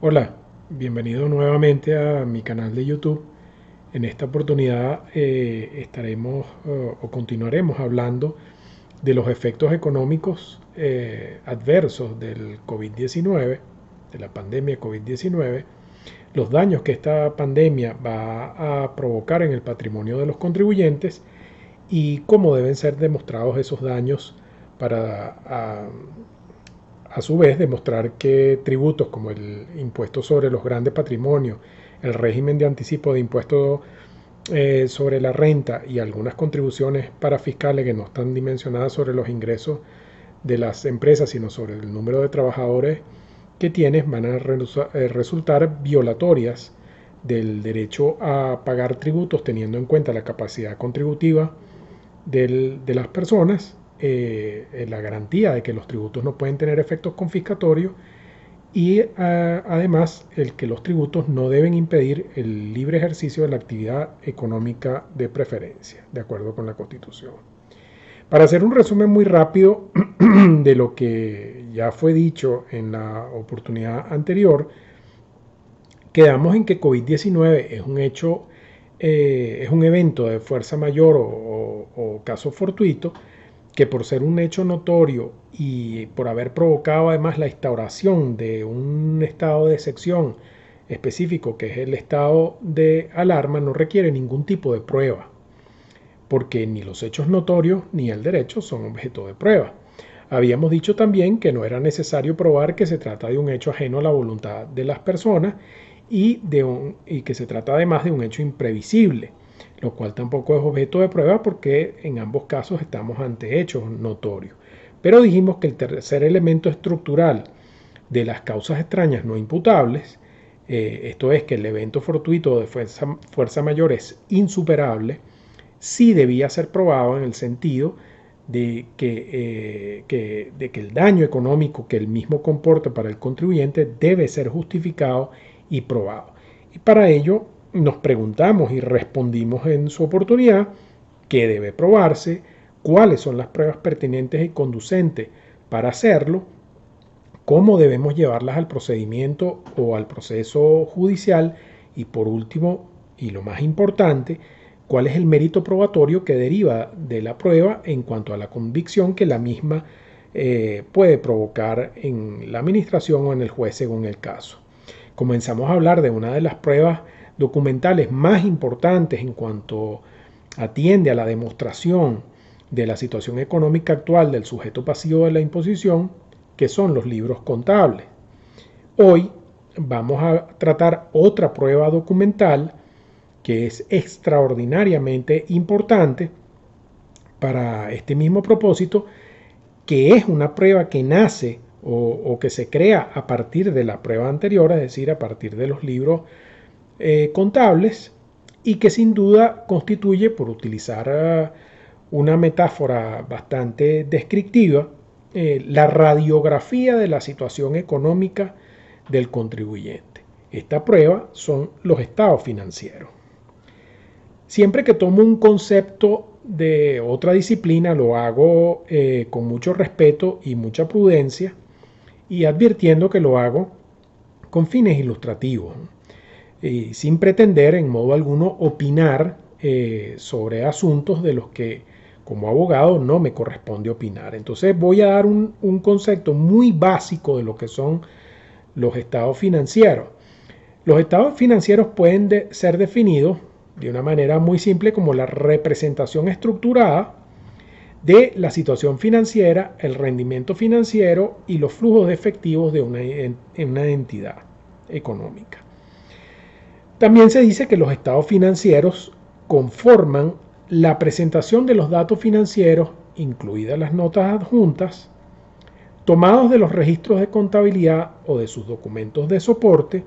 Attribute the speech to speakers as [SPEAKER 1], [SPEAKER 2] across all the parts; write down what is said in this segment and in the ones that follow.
[SPEAKER 1] Hola, bienvenido nuevamente a mi canal de YouTube. En esta oportunidad estaremos o continuaremos hablando de los efectos económicos adversos del COVID-19, de la pandemia COVID-19, los daños que esta pandemia va a provocar en el patrimonio de los contribuyentes y cómo deben ser demostrados esos daños para a su vez demostrar que tributos como el impuesto sobre los grandes patrimonios, el régimen de anticipo de impuestos sobre la renta y algunas contribuciones parafiscales que no están dimensionadas sobre los ingresos de las empresas, sino sobre el número de trabajadores que tienes, van a resultar violatorias del derecho a pagar tributos teniendo en cuenta la capacidad contributiva de las personas, la garantía de que los tributos no pueden tener efectos confiscatorios y además el que los tributos no deben impedir el libre ejercicio de la actividad económica de preferencia, de acuerdo con la Constitución. Para hacer un resumen muy rápido de lo que ya fue dicho en la oportunidad anterior, quedamos en que COVID-19 es un hecho, es un evento de fuerza mayor o caso fortuito, que por ser un hecho notorio y por haber provocado además la instauración de un estado de excepción específico, que es el estado de alarma, no requiere ningún tipo de prueba, porque ni los hechos notorios ni el derecho son objeto de prueba. Habíamos dicho también que no era necesario probar que se trata de un hecho ajeno a la voluntad de las personas y que se trata además de un hecho imprevisible, lo cual tampoco es objeto de prueba porque en ambos casos estamos ante hechos notorios. Pero dijimos que el tercer elemento estructural de las causas extrañas no imputables, esto es que el evento fortuito de fuerza mayor es insuperable, sí debía ser probado en el sentido de que el daño económico que el mismo comporta para el contribuyente debe ser justificado y probado. Y para ello nos preguntamos y respondimos en su oportunidad qué debe probarse, cuáles son las pruebas pertinentes y conducentes para hacerlo, cómo debemos llevarlas al procedimiento o al proceso judicial y por último, y lo más importante, cuál es el mérito probatorio que deriva de la prueba en cuanto a la convicción que la misma puede provocar en la administración o en el juez según el caso. Comenzamos a hablar de una de las pruebas documentales más importantes en cuanto atiende a la demostración de la situación económica actual del sujeto pasivo de la imposición, que son los libros contables. Hoy vamos a tratar otra prueba documental que es extraordinariamente importante para este mismo propósito, que es una prueba que nace o que se crea a partir de la prueba anterior, es decir, a partir de los libros contables, y que sin duda constituye, por utilizar una metáfora bastante descriptiva, la radiografía de la situación económica del contribuyente. Esta prueba son los estados financieros. Siempre que tomo un concepto de otra disciplina lo hago con mucho respeto y mucha prudencia y advirtiendo que lo hago con fines ilustrativos, sin pretender en modo alguno opinar sobre asuntos de los que como abogado no me corresponde opinar. Entonces voy a dar un concepto muy básico de lo que son los estados financieros. Los estados financieros pueden ser definidos de una manera muy simple como la representación estructurada de la situación financiera, el rendimiento financiero y los flujos de efectivos de una entidad económica. También se dice que los estados financieros conforman la presentación de los datos financieros, incluidas las notas adjuntas, tomados de los registros de contabilidad o de sus documentos de soporte,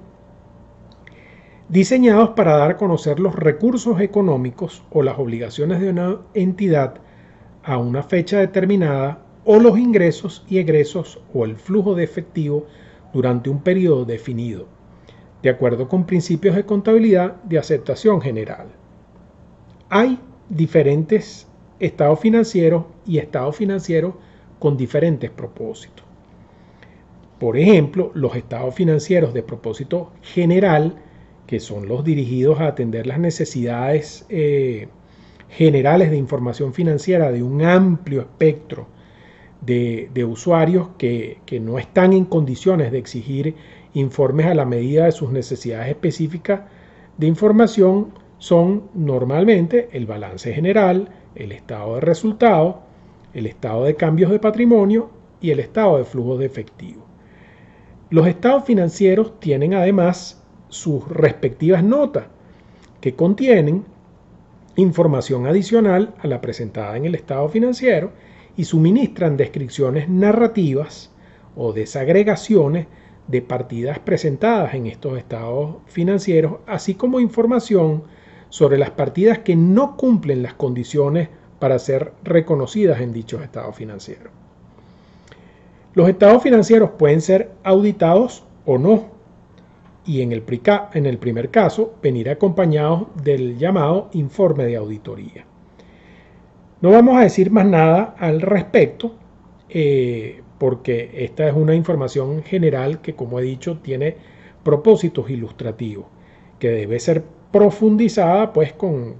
[SPEAKER 1] diseñados para dar a conocer los recursos económicos o las obligaciones de una entidad a una fecha determinada o los ingresos y egresos o el flujo de efectivo durante un periodo definido, de acuerdo con principios de contabilidad de aceptación general. Hay diferentes estados financieros y estados financieros con diferentes propósitos. Por ejemplo, los estados financieros de propósito general, que son los dirigidos a atender las necesidades generales de información financiera de un amplio espectro de usuarios que no están en condiciones de exigir informes a la medida de sus necesidades específicas de información, son normalmente el balance general, el estado de resultados, el estado de cambios de patrimonio y el estado de flujos de efectivo. Los estados financieros tienen además sus respectivas notas que contienen información adicional a la presentada en el estado financiero y suministran descripciones narrativas o desagregaciones de partidas presentadas en estos estados financieros, así como información sobre las partidas que no cumplen las condiciones para ser reconocidas en dichos estados financieros. Los estados financieros pueden ser auditados o no, y en el primer caso venir acompañados del llamado informe de auditoría. No vamos a decir más nada al respecto, porque esta es una información general que, como he dicho, tiene propósitos ilustrativos, que debe ser profundizada pues con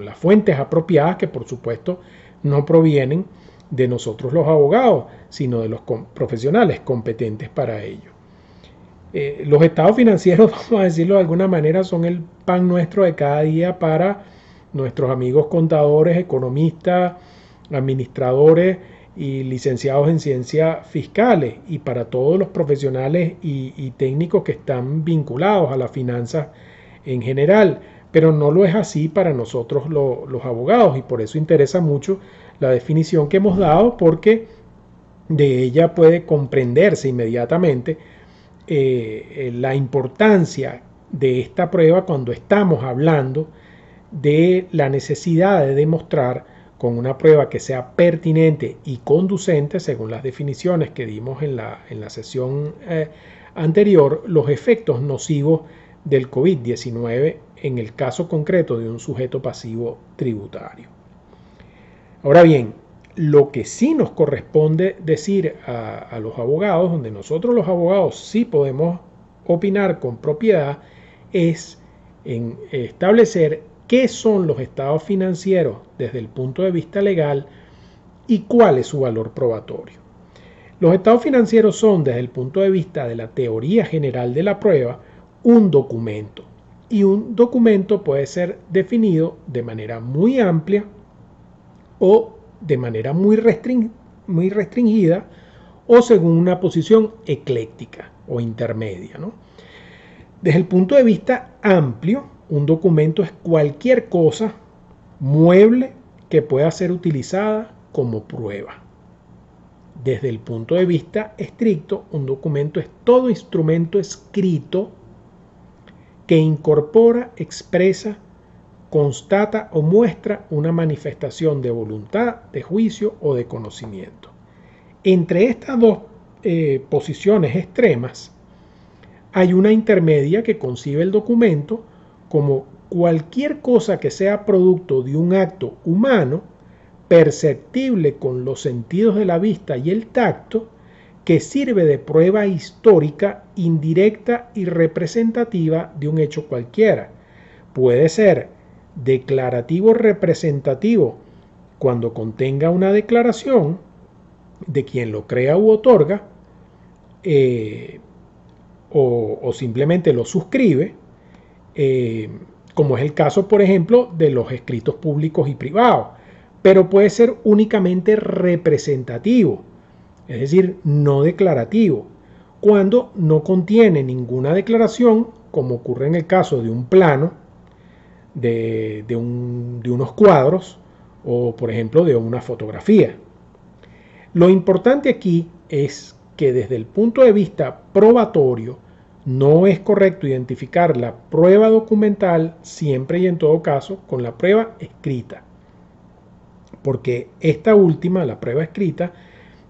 [SPEAKER 1] las fuentes apropiadas, que por supuesto no provienen de nosotros los abogados, sino de los profesionales competentes para ello. Los estados financieros, vamos a decirlo de alguna manera, son el pan nuestro de cada día para nuestros amigos contadores, economistas, administradores y licenciados en ciencias fiscales, y para todos los profesionales y técnicos que están vinculados a las finanzas en general, pero no lo es así para nosotros los abogados, y por eso interesa mucho la definición que hemos dado, porque de ella puede comprenderse inmediatamente la importancia de esta prueba cuando estamos hablando de la necesidad de demostrar con una prueba que sea pertinente y conducente, según las definiciones que dimos en la sesión anterior, los efectos nocivos del COVID-19 en el caso concreto de un sujeto pasivo tributario. Ahora bien, lo que sí nos corresponde decir a los abogados, donde nosotros los abogados sí podemos opinar con propiedad, es en establecer qué son los estados financieros desde el punto de vista legal y cuál es su valor probatorio. Los estados financieros son, desde el punto de vista de la teoría general de la prueba, un documento, y un documento puede ser definido de manera muy amplia o de manera muy restringida, o según una posición ecléctica o intermedia, ¿no? Desde el punto de vista amplio, un documento es cualquier cosa mueble que pueda ser utilizada como prueba. Desde el punto de vista estricto, un documento es todo instrumento escrito que incorpora, expresa, constata o muestra una manifestación de voluntad, de juicio o de conocimiento. Entre estas dos posiciones extremas hay una intermedia que concibe el documento como cualquier cosa que sea producto de un acto humano, perceptible con los sentidos de la vista y el tacto, que sirve de prueba histórica, indirecta y representativa de un hecho cualquiera. Puede ser declarativo representativo cuando contenga una declaración de quien lo crea u otorga, o simplemente lo suscribe, como es el caso, por ejemplo, de los escritos públicos y privados, pero puede ser únicamente representativo, es decir, no declarativo, cuando no contiene ninguna declaración, como ocurre en el caso de un plano, de unos cuadros, o por ejemplo de una fotografía. Lo importante aquí es que desde el punto de vista probatorio no es correcto identificar la prueba documental siempre y en todo caso con la prueba escrita, porque esta última, la prueba escrita,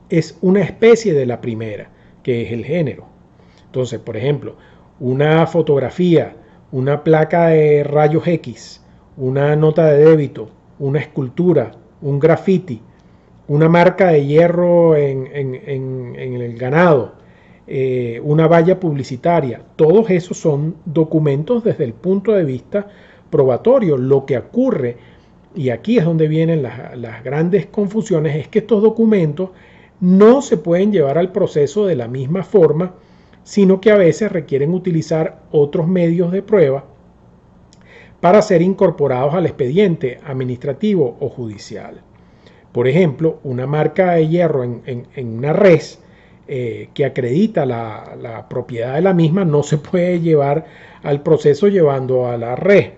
[SPEAKER 1] es una especie de la primera, que es el género. Entonces, por ejemplo, una fotografía, una placa de rayos X, una nota de débito, una escultura, un graffiti, una marca de hierro en el ganado, una valla publicitaria. Todos esos son documentos desde el punto de vista probatorio. Lo que ocurre, y aquí es donde vienen las grandes confusiones, es que estos documentos no se pueden llevar al proceso de la misma forma, sino que a veces requieren utilizar otros medios de prueba para ser incorporados al expediente administrativo o judicial. Por ejemplo, una marca de hierro en una res que acredita la propiedad de la misma no se puede llevar al proceso llevando a la res,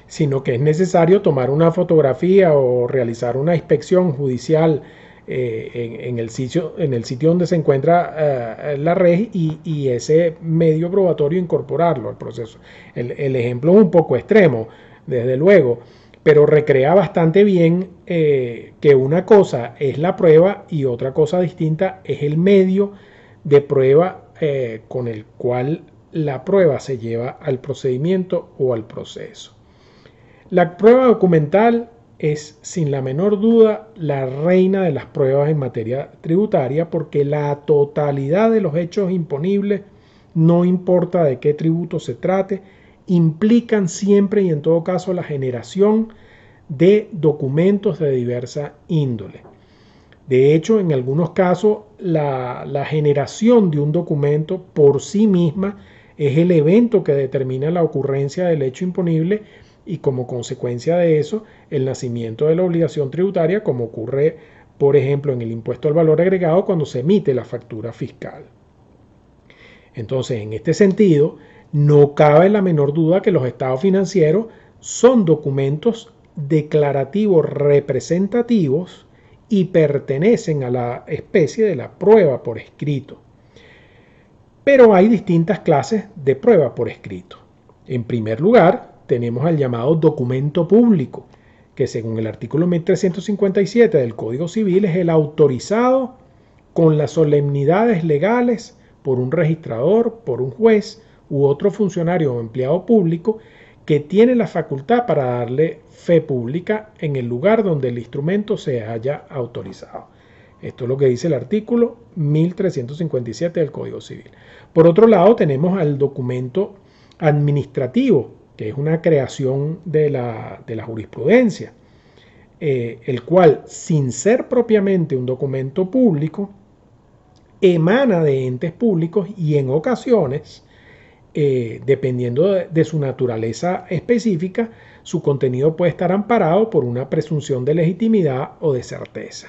[SPEAKER 1] sino que es necesario tomar una fotografía o realizar una inspección judicial en el sitio donde se encuentra la res y ese medio probatorio incorporarlo al proceso. El ejemplo es un poco extremo, desde luego, pero recrea bastante bien que una cosa es la prueba y otra cosa distinta es el medio de prueba con el cual la prueba se lleva al procedimiento o al proceso. La prueba documental es sin la menor duda la reina de las pruebas en materia tributaria porque la totalidad de los hechos imponibles, no importa de qué tributo se trate, implican siempre y en todo caso la generación de documentos de diversa índole. De hecho, en algunos casos, la generación de un documento por sí misma es el evento que determina la ocurrencia del hecho imponible y como consecuencia de eso, el nacimiento de la obligación tributaria, como ocurre, por ejemplo, en el impuesto al valor agregado cuando se emite la factura fiscal. Entonces, en este sentido, no cabe la menor duda que los estados financieros son documentos declarativos representativos y pertenecen a la especie de la prueba por escrito. Pero hay distintas clases de prueba por escrito. En primer lugar, tenemos al llamado documento público, que según el artículo 1357 del Código Civil es el autorizado con las solemnidades legales por un registrador, por un juez u otro funcionario o empleado público que tiene la facultad para darle fe pública en el lugar donde el instrumento se haya autorizado. Esto es lo que dice el artículo 1357 del Código Civil. Por otro lado, tenemos al documento administrativo, que es una creación de la jurisprudencia, el cual, sin ser propiamente un documento público, emana de entes públicos y en ocasiones, dependiendo de su naturaleza específica, su contenido puede estar amparado por una presunción de legitimidad o de certeza.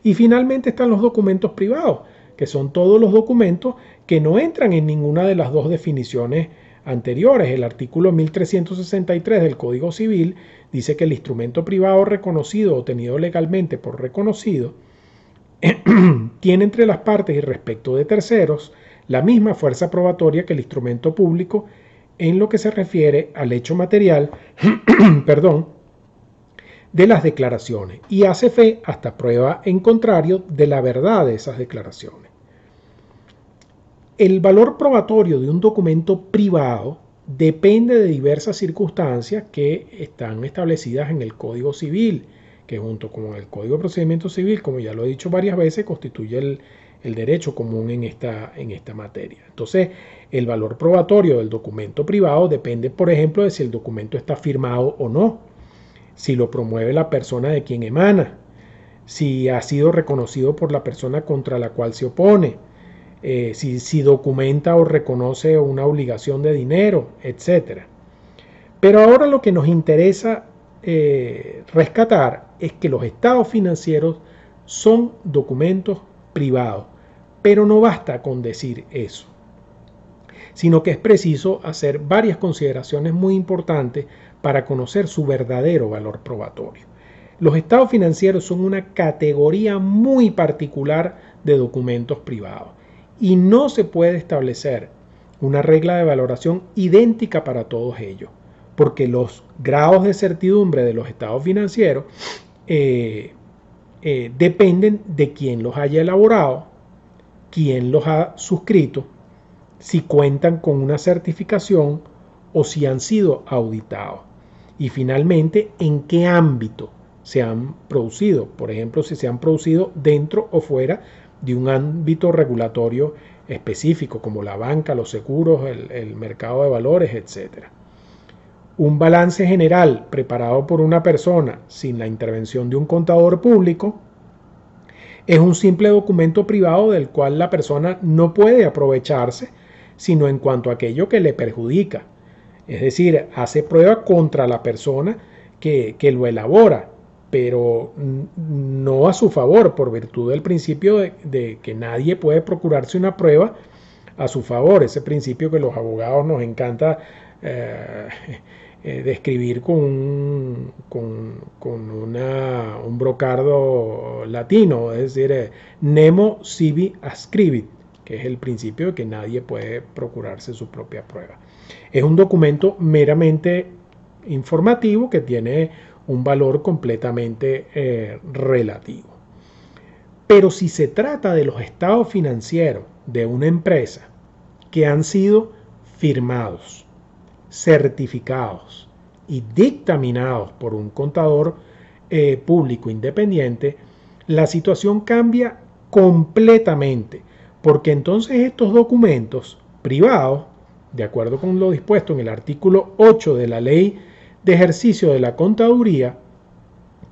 [SPEAKER 1] Y finalmente están los documentos privados, que son todos los documentos que no entran en ninguna de las dos definiciones anteriores. El artículo 1363 del Código Civil dice que el instrumento privado reconocido o tenido legalmente por reconocido tiene entre las partes y respecto de terceros la misma fuerza probatoria que el instrumento público en lo que se refiere al hecho material de las declaraciones y hace fe hasta prueba en contrario de la verdad de esas declaraciones. El valor probatorio de un documento privado depende de diversas circunstancias que están establecidas en el Código Civil, que junto con el Código de Procedimiento Civil, como ya lo he dicho varias veces, constituye el derecho común en esta materia. Entonces, el valor probatorio del documento privado depende, por ejemplo, de si el documento está firmado o no, si lo promueve la persona de quien emana, si ha sido reconocido por la persona contra la cual se opone, si documenta o reconoce una obligación de dinero, etc. Pero ahora lo que nos interesa rescatar es que los estados financieros son documentos privados, pero no basta con decir eso, sino que es preciso hacer varias consideraciones muy importantes para conocer su verdadero valor probatorio. Los estados financieros son una categoría muy particular de documentos privados y no se puede establecer una regla de valoración idéntica para todos ellos, porque los grados de certidumbre de los estados financieros dependen de quién los haya elaborado, quién los ha suscrito, si cuentan con una certificación o si han sido auditados. Y finalmente, en qué ámbito se han producido. Por ejemplo, si se han producido dentro o fuera de un ámbito regulatorio específico, como la banca, los seguros, el mercado de valores, etc. Un balance general preparado por una persona sin la intervención de un contador público es un simple documento privado del cual la persona no puede aprovecharse, sino en cuanto a aquello que le perjudica. Es decir, hace prueba contra la persona que lo elabora, pero no a su favor, por virtud del principio de que nadie puede procurarse una prueba a su favor, ese principio que los abogados nos encanta describir con un brocardo latino, es decir, nemo sibi ascribit, que es el principio de que nadie puede procurarse su propia prueba. Es un documento meramente informativo que tiene un valor completamente relativo. Pero si se trata de los estados financieros de una empresa que han sido firmados, certificados y dictaminados por un contador público independiente, la situación cambia completamente, porque entonces estos documentos privados, de acuerdo con lo dispuesto en el artículo 8 de la Ley de Ejercicio de la Contaduría,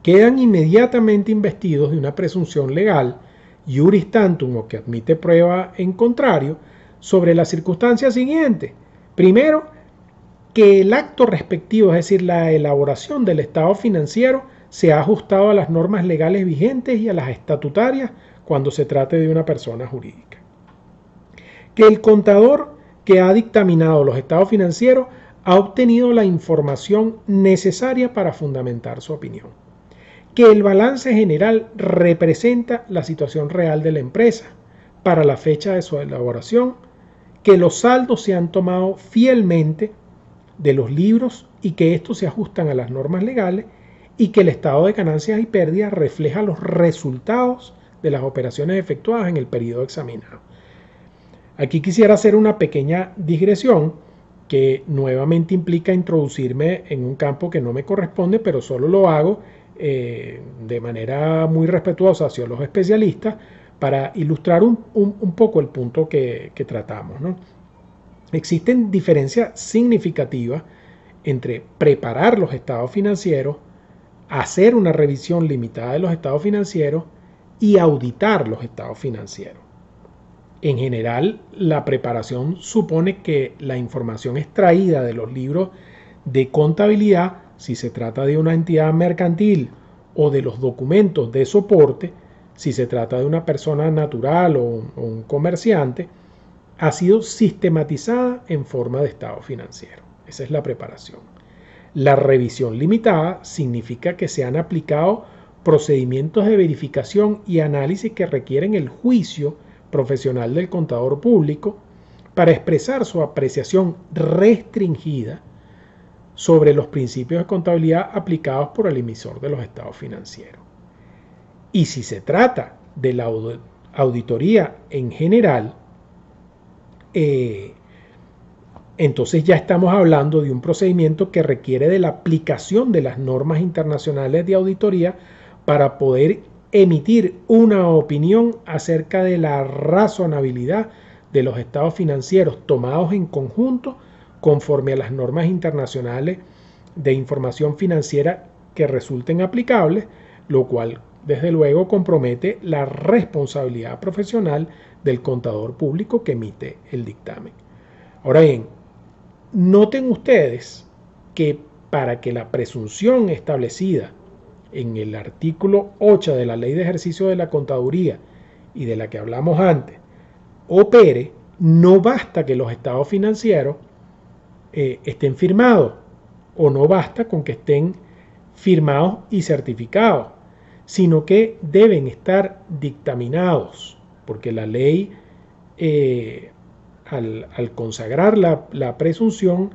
[SPEAKER 1] quedan inmediatamente investidos de una presunción legal, iuris tantum, o que admite prueba en contrario, sobre la circunstancia siguiente. Primero, que el acto respectivo, es decir, la elaboración del estado financiero, se ha ajustado a las normas legales vigentes y a las estatutarias cuando se trate de una persona jurídica. Que el contador que ha dictaminado los estados financieros ha obtenido la información necesaria para fundamentar su opinión. Que el balance general representa la situación real de la empresa para la fecha de su elaboración, que los saldos se han tomado fielmente de los libros y que estos se ajustan a las normas legales, y que el estado de ganancias y pérdidas refleja los resultados de las operaciones efectuadas en el periodo examinado. Aquí quisiera hacer una pequeña digresión que nuevamente implica introducirme en un campo que no me corresponde, pero solo lo hago de manera muy respetuosa hacia los especialistas para ilustrar un poco el punto que tratamos, ¿no? Existen diferencias significativas entre preparar los estados financieros, hacer una revisión limitada de los estados financieros y auditar los estados financieros. En general, la preparación supone que la información extraída de los libros de contabilidad, si se trata de una entidad mercantil, o de los documentos de soporte, si se trata de una persona natural o un comerciante, ha sido sistematizada en forma de estado financiero. Esa es la preparación. La revisión limitada significa que se han aplicado procedimientos de verificación y análisis que requieren el juicio profesional del contador público para expresar su apreciación restringida sobre los principios de contabilidad aplicados por el emisor de los estados financieros. Y si se trata de la auditoría en general, entonces ya estamos hablando de un procedimiento que requiere de la aplicación de las normas internacionales de auditoría para poder emitir una opinión acerca de la razonabilidad de los estados financieros tomados en conjunto conforme a las normas internacionales de información financiera que resulten aplicables, lo cual desde luego compromete la responsabilidad profesional del contador público que emite el dictamen. Ahora bien, noten ustedes que para que la presunción establecida en el artículo 8 de la Ley de Ejercicio de la Contaduría y de la que hablamos antes opere, no basta que los estados financieros estén firmados, o no basta con que estén firmados y certificados, sino que deben estar dictaminados, porque la ley al consagrar la presunción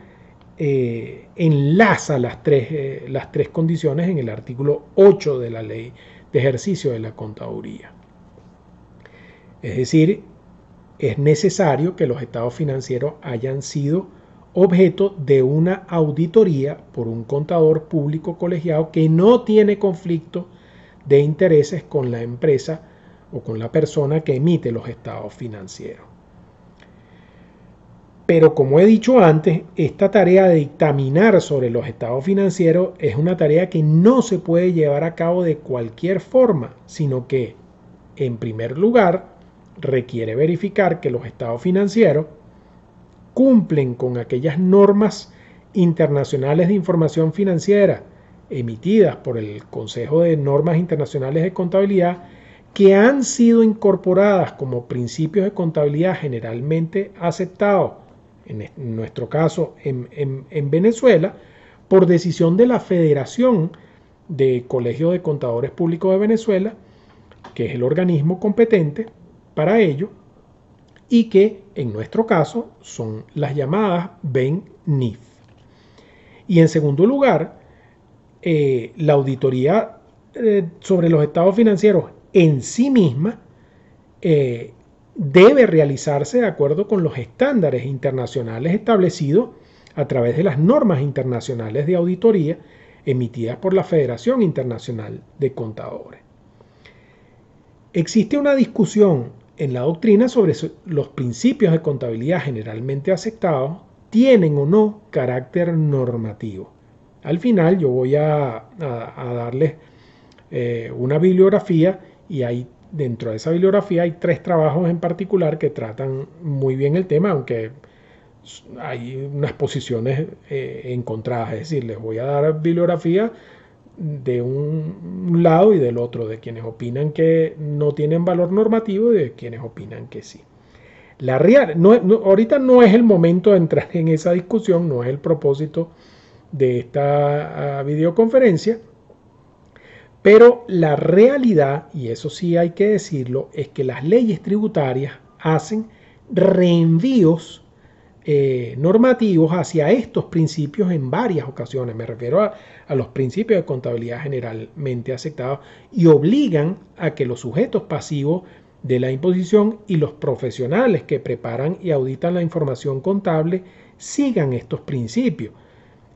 [SPEAKER 1] enlaza las tres condiciones en el artículo 8 de la Ley de Ejercicio de la Contaduría. Es decir, es necesario que los estados financieros hayan sido objeto de una auditoría por un contador público colegiado que no tiene conflicto de intereses con la empresa o con la persona que emite los estados financieros. Pero como he dicho antes, esta tarea de dictaminar sobre los estados financieros es una tarea que no se puede llevar a cabo de cualquier forma, sino que, en primer lugar, requiere verificar que los estados financieros cumplen con aquellas normas internacionales de información financiera emitidas por el Consejo de Normas Internacionales de Contabilidad, que han sido incorporadas como principios de contabilidad generalmente aceptados, en nuestro caso en Venezuela, por decisión de la Federación de Colegios de Contadores Públicos de Venezuela, que es el organismo competente para ello, y que en nuestro caso son las llamadas BEN-NIF. Y en segundo lugar, la auditoría sobre los estados financieros en sí misma debe realizarse de acuerdo con los estándares internacionales establecidos a través de las normas internacionales de auditoría emitidas por la Federación Internacional de Contadores. Existe una discusión en la doctrina sobre los principios de contabilidad generalmente aceptados tienen o no carácter normativo. Al final yo voy a darles una bibliografía y dentro de esa bibliografía hay 3 trabajos en particular que tratan muy bien el tema, aunque hay unas posiciones encontradas. Es decir, les voy a dar bibliografía de un lado y del otro, de quienes opinan que no tienen valor normativo y de quienes opinan que sí. Ahorita no es el momento de entrar en esa discusión, no es el propósito de esta videoconferencia, pero la realidad, y eso sí hay que decirlo, es que las leyes tributarias hacen reenvíos normativos hacia estos principios en varias ocasiones. Me refiero a los principios de contabilidad generalmente aceptados y obligan a que los sujetos pasivos de la imposición y los profesionales que preparan y auditan la información contable sigan estos principios.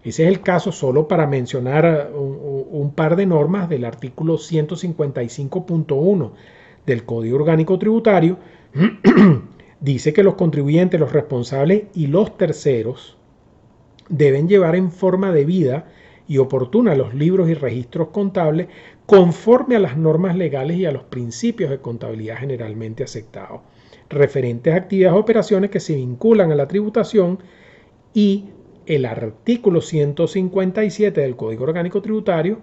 [SPEAKER 1] Ese es el caso, solo para mencionar un par de normas del artículo 155.1 del Código Orgánico Tributario. Dice que los contribuyentes, los responsables y los terceros deben llevar en forma debida y oportuna los libros y registros contables conforme a las normas legales y a los principios de contabilidad generalmente aceptados, referentes a actividades o operaciones que se vinculan a la tributación, y el artículo 157 del Código Orgánico Tributario,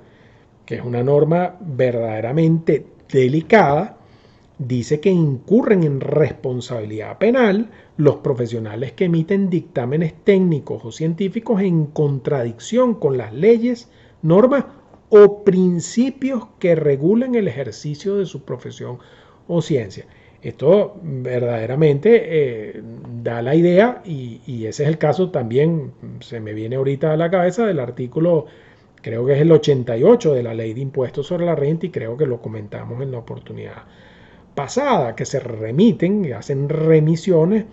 [SPEAKER 1] que es una norma verdaderamente delicada, dice que incurren en responsabilidad penal los profesionales que emiten dictámenes técnicos o científicos en contradicción con las leyes, normas o principios que regulan el ejercicio de su profesión o ciencia. Esto verdaderamente da la idea, y ese es el caso también, se me viene ahorita a la cabeza, del artículo, creo que es el 88 de la Ley de Impuestos sobre la Renta, y creo que lo comentamos en la oportunidad pasada, que se remiten, hacen remisiones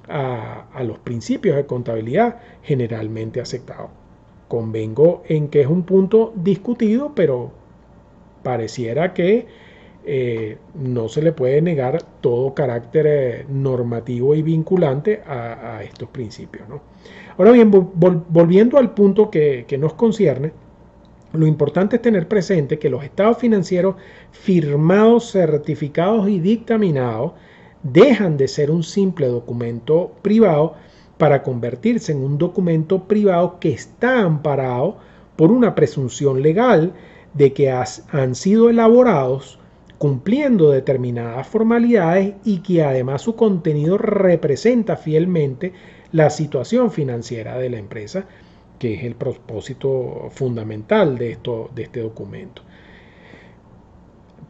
[SPEAKER 1] a los principios de contabilidad generalmente aceptados. Convengo en que es un punto discutido, pero pareciera que no se le puede negar todo carácter normativo y vinculante a estos principios, ¿no? Ahora bien, volviendo al punto que nos concierne, lo importante es tener presente que los estados financieros firmados, certificados y dictaminados dejan de ser un simple documento privado para convertirse en un documento privado que está amparado por una presunción legal de que han sido elaborados cumpliendo determinadas formalidades y que además su contenido representa fielmente la situación financiera de la empresa, que es el propósito fundamental de este documento.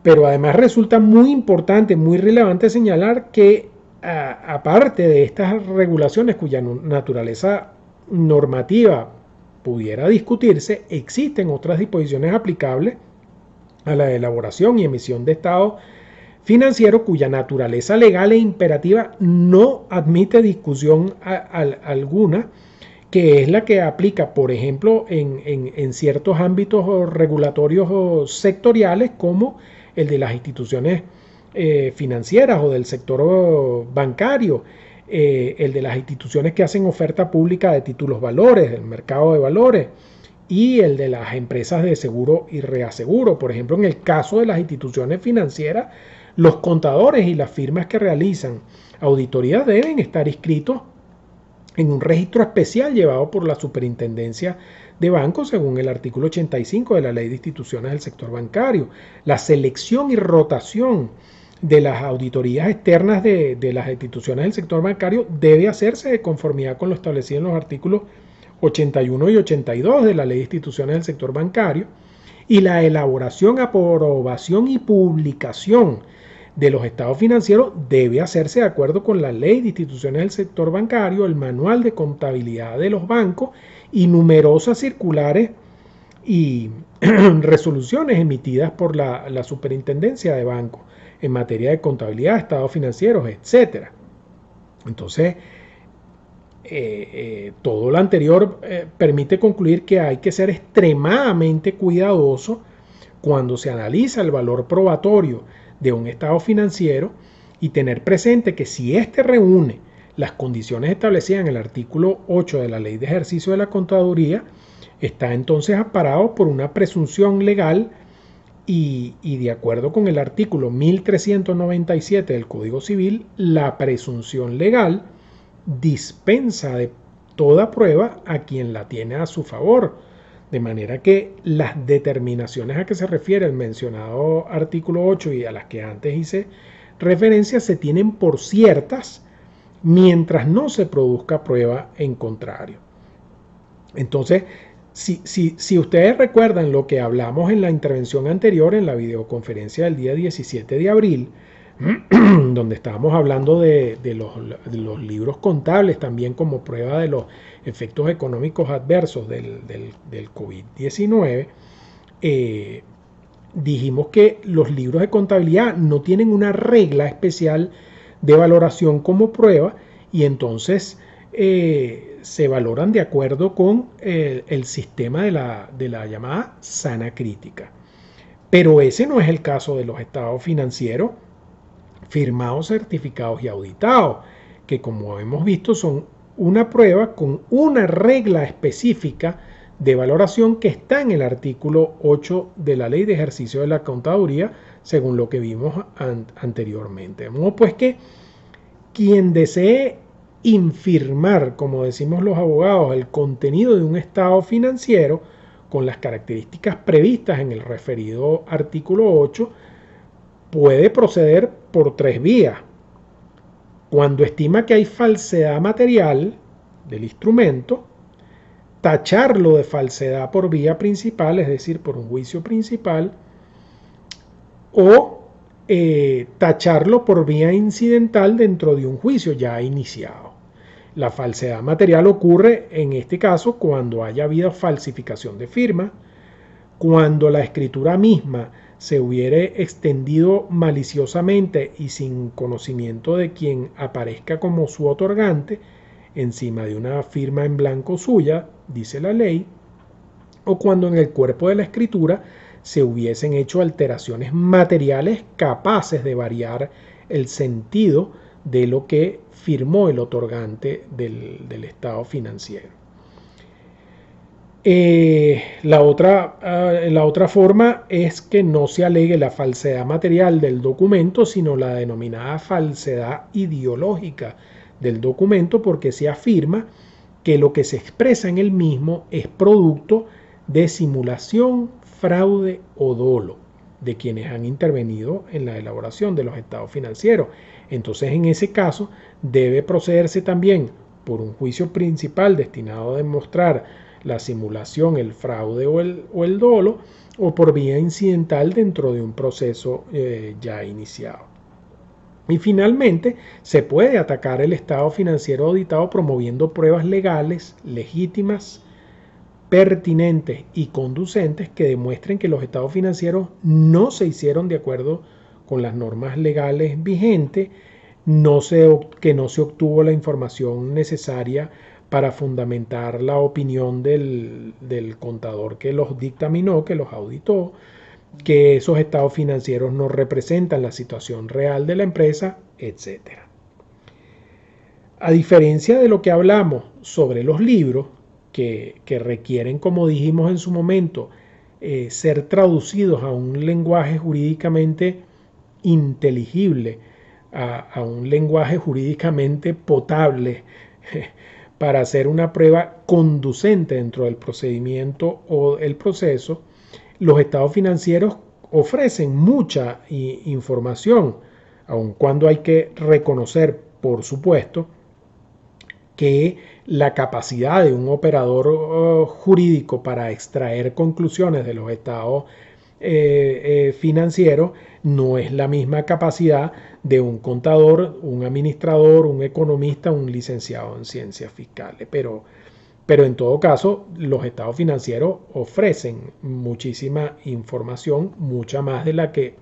[SPEAKER 1] Pero además resulta muy importante, muy relevante señalar que aparte de estas regulaciones cuya naturaleza normativa pudiera discutirse, existen otras disposiciones aplicables a la elaboración y emisión de estado financiero cuya naturaleza legal e imperativa no admite discusión alguna, que es la que aplica, por ejemplo, en ciertos ámbitos regulatorios sectoriales, como el de las instituciones financieras o del sector bancario, el de las instituciones que hacen oferta pública de títulos valores, del mercado de valores, y el de las empresas de seguro y reaseguro. Por ejemplo, en el caso de las instituciones financieras, los contadores y las firmas que realizan auditorías deben estar inscritos en un registro especial llevado por la Superintendencia de Bancos según el artículo 85 de la Ley de Instituciones del Sector Bancario. La selección y rotación de las auditorías externas de las instituciones del sector bancario debe hacerse de conformidad con lo establecido en los artículos 81 y 82 de la Ley de Instituciones del Sector Bancario, y la elaboración, aprobación y publicación de los estados financieros debe hacerse de acuerdo con la Ley de Instituciones del Sector Bancario, el Manual de Contabilidad de los Bancos y numerosas circulares y resoluciones emitidas por la Superintendencia de Bancos en materia de contabilidad, estados financieros, etc. Entonces, todo lo anterior permite concluir que hay que ser extremadamente cuidadoso cuando se analiza el valor probatorio de un estado financiero y tener presente que si éste reúne las condiciones establecidas en el artículo 8 de la Ley de Ejercicio de la Contaduría, está entonces amparado por una presunción legal y de acuerdo con el artículo 1397 del Código Civil, la presunción legal dispensa de toda prueba a quien la tiene a su favor, de manera que las determinaciones a que se refiere el mencionado artículo 8 y a las que antes hice referencia se tienen por ciertas mientras no se produzca prueba en contrario. Entonces, si ustedes recuerdan lo que hablamos en la intervención anterior, en la videoconferencia del día 17 de abril, donde estábamos hablando de los libros contables también como prueba de los efectos económicos adversos del COVID-19, dijimos que los libros de contabilidad no tienen una regla especial de valoración como prueba y entonces se valoran de acuerdo con el sistema de la llamada sana crítica. Pero ese no es el caso de los estados financieros firmados, certificados y auditados, que como hemos visto son una prueba con una regla específica de valoración que está en el artículo 8 de la Ley de Ejercicio de la Contaduría, según lo que vimos anteriormente. De modo pues que quien desee infirmar, como decimos los abogados, el contenido de un estado financiero con las características previstas en el referido artículo 8, puede proceder por tres vías. Cuando estima que hay falsedad material del instrumento, tacharlo de falsedad por vía principal, es decir, por un juicio principal, o tacharlo por vía incidental dentro de un juicio ya iniciado. La falsedad material ocurre en este caso cuando haya habido falsificación de firma, cuando la escritura misma se hubiere extendido maliciosamente y sin conocimiento de quien aparezca como su otorgante encima de una firma en blanco suya, dice la ley, o cuando en el cuerpo de la escritura se hubiesen hecho alteraciones materiales capaces de variar el sentido de lo que firmó el otorgante del estado financiero. La otra forma es que no se alegue la falsedad material del documento, sino la denominada falsedad ideológica del documento, porque se afirma que lo que se expresa en el mismo es producto de simulación, fraude o dolo de quienes han intervenido en la elaboración de los estados financieros. Entonces, en ese caso, debe procederse también por un juicio principal destinado a demostrar la simulación, el fraude o el dolo, o por vía incidental dentro de un proceso ya iniciado. Y finalmente, se puede atacar el estado financiero auditado promoviendo pruebas legales, legítimas, pertinentes y conducentes que demuestren que los estados financieros no se hicieron de acuerdo con las normas legales vigentes, que no se obtuvo la información necesaria para fundamentar la opinión del contador que los dictaminó, que los auditó, que esos estados financieros no representan la situación real de la empresa, etc. A diferencia de lo que hablamos sobre los libros, que requieren, como dijimos en su momento, ser traducidos a un lenguaje jurídicamente inteligible, a un lenguaje jurídicamente potable, para hacer una prueba conducente dentro del procedimiento o el proceso, los estados financieros ofrecen mucha información, aun cuando hay que reconocer, por supuesto, que la capacidad de un operador jurídico para extraer conclusiones de los estados financieros no es la misma capacidad de un contador, un administrador, un economista, un licenciado en ciencias fiscales. Pero en todo caso, los estados financieros ofrecen muchísima información, mucha más de la que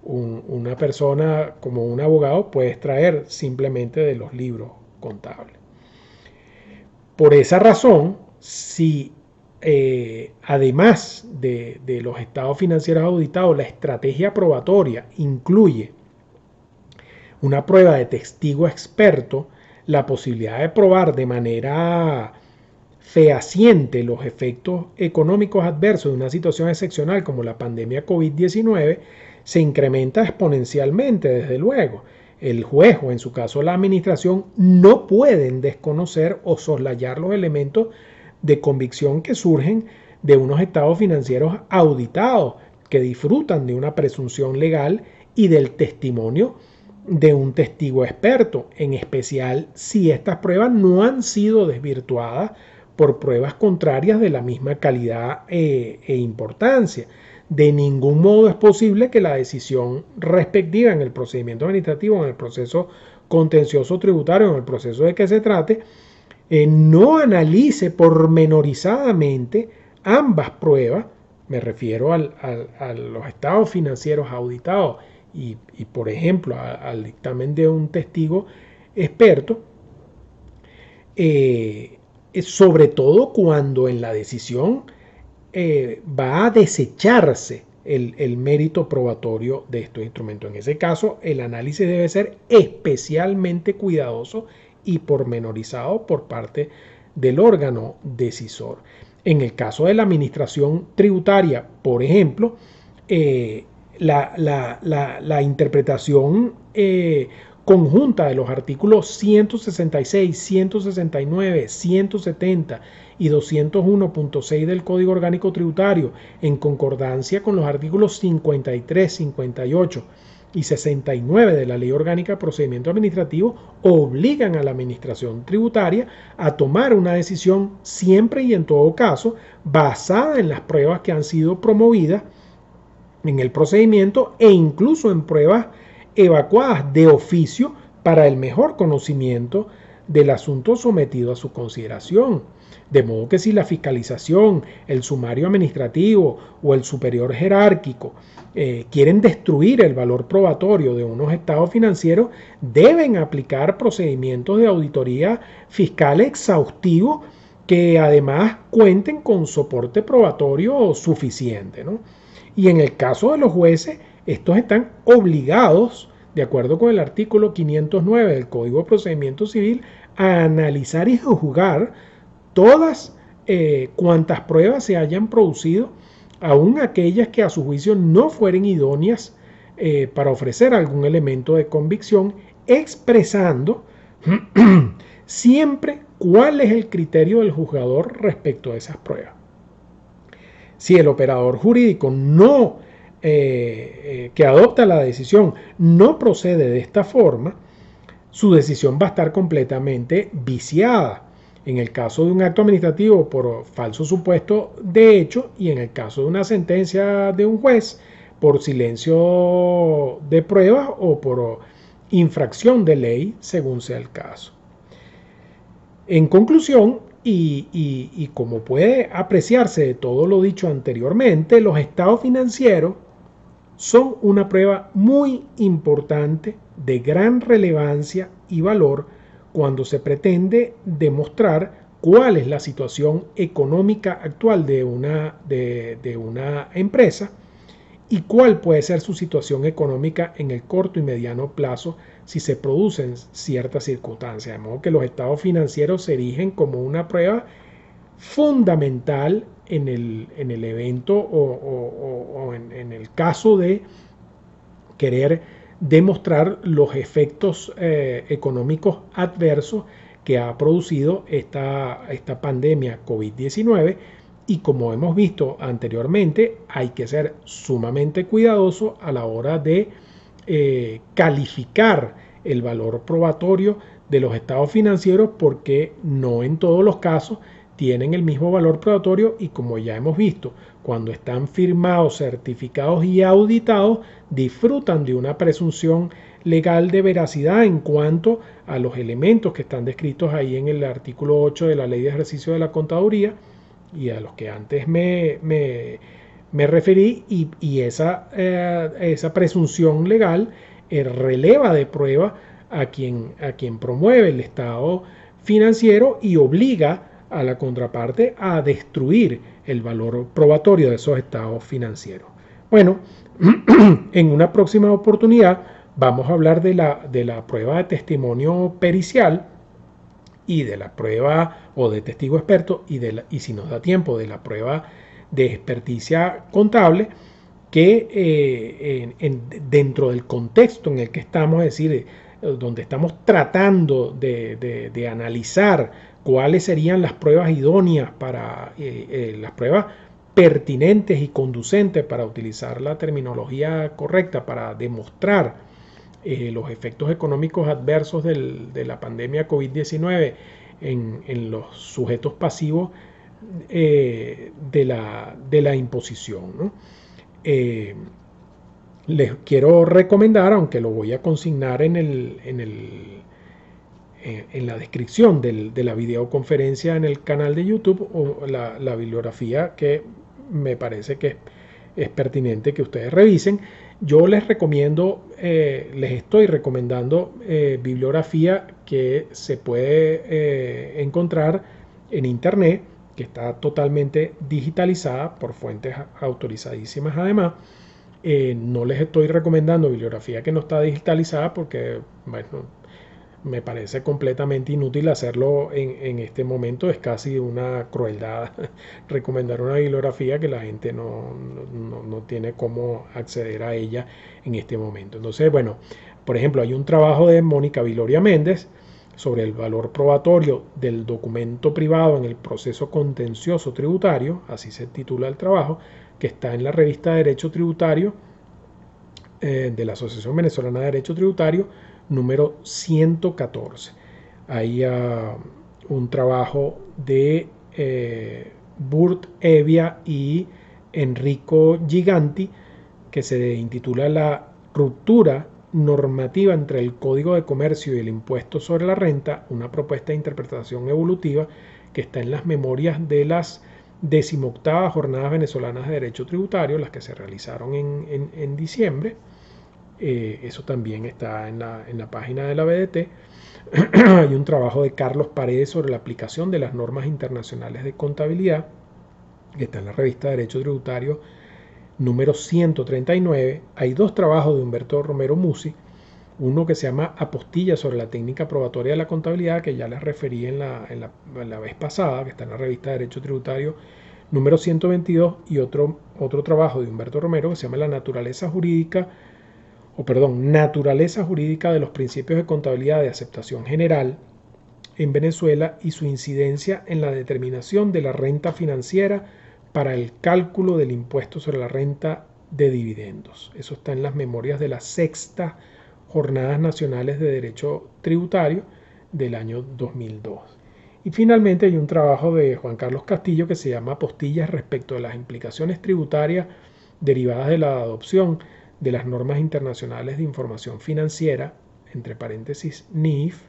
[SPEAKER 1] una persona como un abogado puede extraer simplemente de los libros contables. Por esa razón, si además de los estados financieros auditados, la estrategia probatoria incluye una prueba de testigo experto, la posibilidad de probar de manera fehaciente los efectos económicos adversos de una situación excepcional como la pandemia COVID-19 se incrementa exponencialmente, desde luego. El juez o en su caso la administración no pueden desconocer o soslayar los elementos de convicción que surgen de unos estados financieros auditados que disfrutan de una presunción legal y del testimonio de un testigo experto, en especial si estas pruebas no han sido desvirtuadas por pruebas contrarias de la misma calidad e importancia. De ningún modo es posible que la decisión respectiva en el procedimiento administrativo, en el proceso contencioso tributario, en el proceso de que se trate, no analice pormenorizadamente ambas pruebas, me refiero a los estados financieros auditados y por ejemplo, al dictamen de un testigo experto, sobre todo cuando en la decisión va a desecharse el mérito probatorio de estos instrumentos. En ese caso, el análisis debe ser especialmente cuidadoso y pormenorizado por parte del órgano decisor. En el caso de la administración tributaria, por ejemplo, la interpretación conjunta de los artículos 166, 169, 170 y 201.6 del Código Orgánico Tributario, en concordancia con los artículos 53, 58 y 69 de la Ley Orgánica de Procedimiento Administrativo, obligan a la Administración Tributaria a tomar una decisión siempre y en todo caso basada en las pruebas que han sido promovidas en el procedimiento e incluso en pruebas evacuadas de oficio para el mejor conocimiento del asunto sometido a su consideración. De modo que si la fiscalización, el sumario administrativo o el superior jerárquico quieren destruir el valor probatorio de unos estados financieros, deben aplicar procedimientos de auditoría fiscal exhaustivos que además cuenten con soporte probatorio suficiente, ¿no? Y en el caso de los jueces, estos están obligados, de acuerdo con el artículo 509 del Código de Procedimiento Civil, a analizar y juzgar todas cuantas pruebas se hayan producido, aun aquellas que a su juicio no fueren idóneas para ofrecer algún elemento de convicción, expresando siempre cuál es el criterio del juzgador respecto a esas pruebas. Si el operador jurídico que adopta la decisión no procede de esta forma, su decisión va a estar completamente viciada. En el caso de un acto administrativo por falso supuesto de hecho y en el caso de una sentencia de un juez por silencio de pruebas o por infracción de ley, según sea el caso. En conclusión, y como puede apreciarse de todo lo dicho anteriormente, los estados financieros son una prueba muy importante, de gran relevancia y valor cuando se pretende demostrar cuál es la situación económica actual de una empresa y cuál puede ser su situación económica en el corto y mediano plazo si se producen ciertas circunstancias. De modo que los estados financieros se erigen como una prueba fundamental en el evento o en el caso de querer demostrar los efectos económicos adversos que ha producido esta pandemia COVID-19. Y como hemos visto anteriormente, hay que ser sumamente cuidadoso a la hora de calificar el valor probatorio de los estados financieros, porque no en todos los casos tienen el mismo valor probatorio, y como ya hemos visto, cuando están firmados, certificados y auditados, disfrutan de una presunción legal de veracidad en cuanto a los elementos que están descritos ahí en el artículo 8 de la Ley de Ejercicio de la Contaduría, y a los que antes me referí, y esa presunción legal releva de prueba a quien promueve el estado financiero y obliga a la contraparte a destruir el valor probatorio de esos estados financieros. Bueno, en una próxima oportunidad vamos a hablar de la prueba de testimonio pericial y de la prueba o de testigo experto y si nos da tiempo, de la prueba de experticia contable, que dentro del contexto en el que estamos, es decir, donde estamos tratando de analizar cuáles serían las pruebas idóneas para las pruebas pertinentes y conducentes, para utilizar la terminología correcta, para demostrar los efectos económicos adversos de la pandemia COVID-19 en los sujetos pasivos de la imposición, ¿no? Les quiero recomendar, aunque lo voy a consignar en la descripción de la videoconferencia en el canal de YouTube, o la bibliografía que me parece que es pertinente que ustedes revisen. Yo les estoy recomendando bibliografía que se puede encontrar en internet, que está totalmente digitalizada por fuentes autorizadísimas. Además, no les estoy recomendando bibliografía que no está digitalizada porque, bueno, me parece completamente inútil hacerlo en este momento. Es casi una crueldad recomendar una bibliografía que la gente no tiene cómo acceder a ella en este momento. Entonces, bueno, por ejemplo, hay un trabajo de Mónica Viloria Méndez sobre el valor probatorio del documento privado en el proceso contencioso tributario, así se titula el trabajo, que está en la revista Derecho Tributario de la Asociación Venezolana de Derecho Tributario, número 114. Hay un trabajo de Burt Evia y Enrico Giganti que se intitula La ruptura normativa entre el Código de Comercio y el Impuesto sobre la Renta, una propuesta de interpretación evolutiva, que está en las memorias de las 18ª Jornadas Venezolanas de Derecho Tributario, las que se realizaron en diciembre. Eso también está en la página de la BDT. Hay un trabajo de Carlos Paredes sobre la aplicación de las normas internacionales de contabilidad, que está en la revista Derecho Tributario número 139. Hay dos trabajos de Humberto Romero Musi, uno que se llama Apostilla sobre la técnica probatoria de la contabilidad, que ya les referí en la vez pasada, que está en la revista Derecho Tributario número 122, y otro trabajo de Humberto Romero que se llama Naturaleza jurídica de los principios de contabilidad de aceptación general en Venezuela y su incidencia en la determinación de la renta financiera para el cálculo del impuesto sobre la renta de dividendos. Eso está en las memorias de las 6ª Jornadas Nacionales de Derecho Tributario del año 2002. Y finalmente hay un trabajo de Juan Carlos Castillo que se llama Apostillas respecto de las implicaciones tributarias derivadas de la adopción de las normas internacionales de información financiera, entre paréntesis NIF,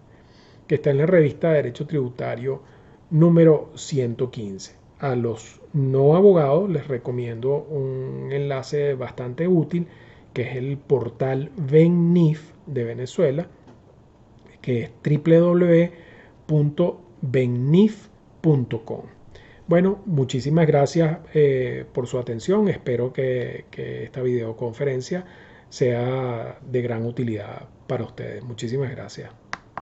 [SPEAKER 1] que está en la revista Derecho Tributario número 115. A los no abogados les recomiendo un enlace bastante útil, que es el portal VenNIF de Venezuela, que es www.vennif.com. Bueno, muchísimas gracias por su atención. Espero que esta videoconferencia sea de gran utilidad para ustedes. Muchísimas gracias.